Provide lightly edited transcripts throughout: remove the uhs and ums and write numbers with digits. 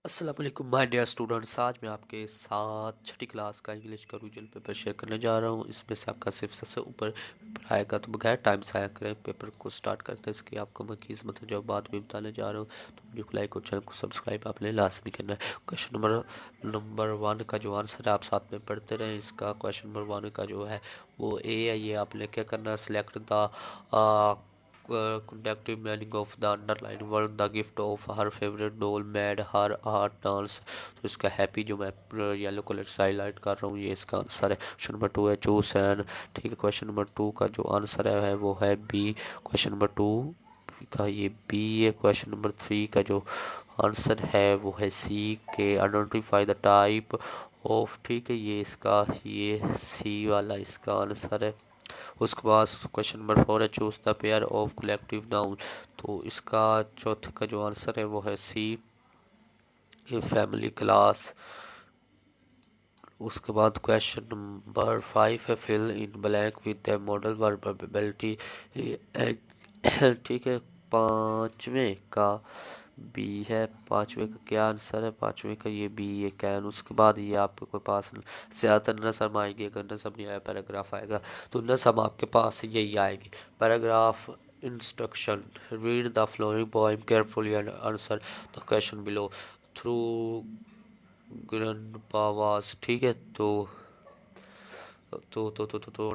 अस्सलाम वालेकुम my dear students. आज मैं आपके साथ छठी क्लास का इंग्लिश का रिविजन पेपर शेयर करने जा रहा हूँ। इसमें से आपका सिर्फ सबसे ऊपर पेपर आएगा, तो बगैर टाइम से आया करें। पेपर को स्टार्ट करते हैं, इसकी आपको मैं कीज़ मतलब जो बात भी बताने जा रहा हूँ, तो वीडियो को लाइक और चैनल को सब्सक्राइब आपने लाजमी करना है। क्वेश्चन नंबर 1 का जो आंसर है आप साथ में पढ़ते रहें। इसका क्वेश्चन नंबर 1 का जो है वो ए है। ये आपने क्या करना है, select the conductive meaning of the underlined word. The gift of her favorite doll made her heart dance. तो इसका हैप्पी जो मैं येलो कलर से हाईलाइट कर रहा हूँ, ये इसका आंसर है। क्वेश्चन नंबर 2 है चूस एन। ठीक है, क्वेश्चन नंबर 2 का जो आंसर है वो है बी। क्वेश्चन नंबर 2 का ये बी है। क्वेश्चन नंबर 3 का जो आंसर है वो है सी के आइडेंटिफाई द टाइप ऑफ। ठीक है, ये सी वाला इसका आंसर है। उसके बाद क्वेश्चन नंबर 4 है choose the pair of collective noun. तो इसका चौथे का जो आंसर है वो है सी ए फैमिली क्लास। उसके बाद क्वेश्चन नंबर 5 है fill in blank with the modal verb ability. ठीक है, पाँचवें का बी है। पाँचवें का क्या आंसर है? पाँचवें का ये बी है कैन। उसके बाद ये आपके पास ज़्यादातर नज़म आएगी। अगर नज़म नहीं आया पैराग्राफ आएगा, तो नज़म आपके पास यही आएगी। Paragraph instruction read the following poem carefully and answer the question below through grandpa was. ठीक है, तो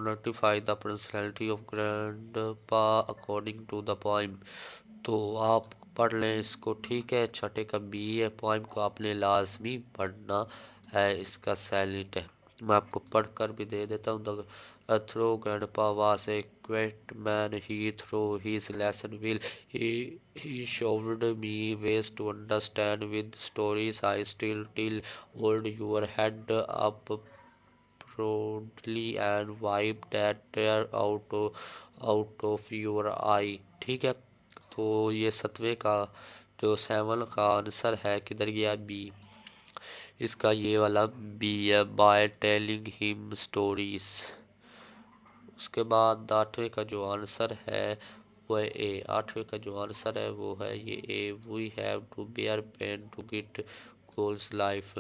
notify the personality of grandpa according to the poem. तो आप पढ़ लें इसको। ठीक है, छठे का बी है। पोइम को आपने लाजमी पढ़ना है, इसका सैलेंट है। मैं आपको पढ़ कर भी दे देता हूँ। Through grandpa was a quiet man he through his lesson will he showed me ways to understand with stories I still tell. Hold your head up proudly and wipe that tear out of your eye। ठीक है, तो ये सतवें का जो 7 का answer है किधर गया? बी। इसका ये वाला बी है, बाय टेलिंग हिम स्टोरीज। उसके बाद 8वें का जो आंसर है वो है ए। 8वें का जो आंसर है वो है ये A, we have to bear pain to get goals life.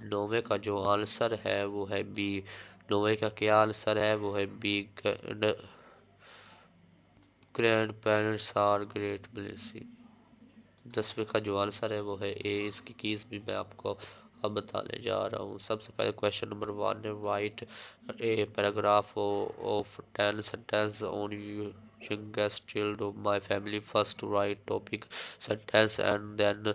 9वें का जो आंसर है वो है बी। 9वें का क्या आंसर है? वो है B, grandparents are great blessing. 10वें का जो आंसर है वो है ए। इसकी कीज भी मैं आपको अब बताने जा रहा हूँ। सबसे पहले क्वेश्चन नंबर 1 है write a paragraph of 10 sentence on youngest child of my family. First write topic sentence and then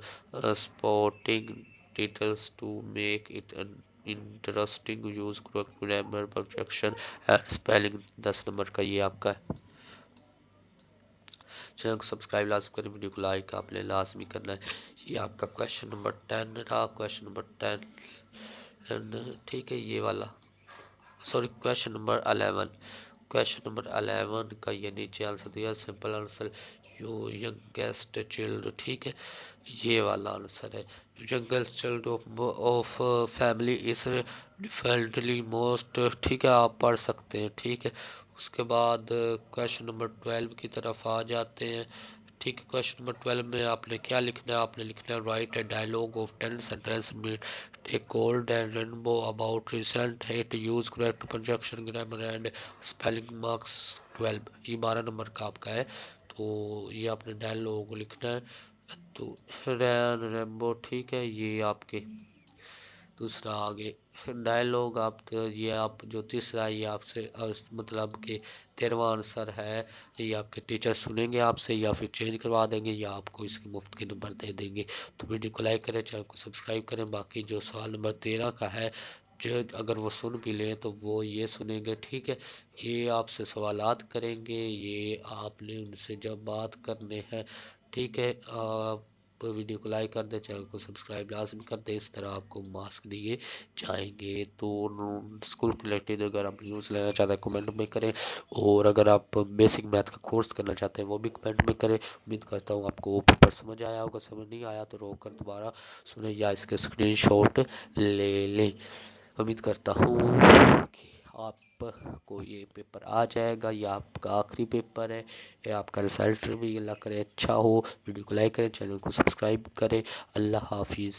supporting details to make it an interesting. Use correct grammar, punctuation and spelling। 10 number का ये आपका है। Channel को subscribe लाजमी करें, video को like आपने लाजमी करना है। ये आपका क्वेश्चन नंबर 10 रहा। क्वेश्चन नंबर 10 ठीक है, ये वाला sorry question number 11। Question number 11 का ये नीचे आंसर दिया, सिंपल आंसर यो यंगेस्ट चिल्ड। ठीक है, ये वाला आंसर है। Youngest chilled of family is differently most. ठीक है, आप पढ़ सकते हैं। ठीक है, उसके बाद क्वेश्चन नंबर 12 की तरफ आ जाते हैं। ठीक है, क्वेश्चन नंबर 12 में आपने क्या लिखना है? आपने लिखना है write a dialogue of 10 sentence में a gold and rainbow about recent hit use correct conjunction grammar and spelling. Marks 12। ये 12 नंबर का आपका है, तो ये आपने डायलॉग लिखना है। तो रेनबो, ठीक है, ये आपके दूसरा आगे डायलॉग आप तो ये आप जो तीसरा ये आपसे मतलब कि 13वां आंसर है। ये आपके टीचर सुनेंगे आपसे या फिर चेंज करवा देंगे या आपको इसके मुफ्त के नंबर दे देंगे। तो वीडियो को लाइक करें, चैनल को सब्सक्राइब करें। बाकी जो सवाल नंबर 13 का है, जो अगर वो सुन भी लें तो वो ये सुनेंगे। ठीक है, ये आपसे सवालात करेंगे, ये आपने उनसे जब बात करने हैं। ठीक है, तो वीडियो को लाइक कर दें, चैनल को सब्सक्राइब लाजमी कर दें। इस तरह आपको मार्क्स दिए जाएंगे। तो स्कूल रिलेटेड अगर आप न्यूज़ लेना चाहते हैं कमेंट में करें, और अगर आप बेसिक मैथ का कोर्स करना चाहते हैं वो भी कमेंट में करें। उम्मीद करता हूँ आपको वो पेपर समझ आया होगा। समझ नहीं आया तो रोक कर दोबारा सुने या इसके स्क्रीनशॉट ले लें। उम्मीद करता हूँ कि आपको ये पेपर आ जाएगा। ये आपका आखिरी पेपर है। ये आपका रिजल्ट भी अल्लाह करे अच्छा हो। वीडियो को लाइक करें, चैनल को सब्सक्राइब करें। अल्लाह हाफिज़।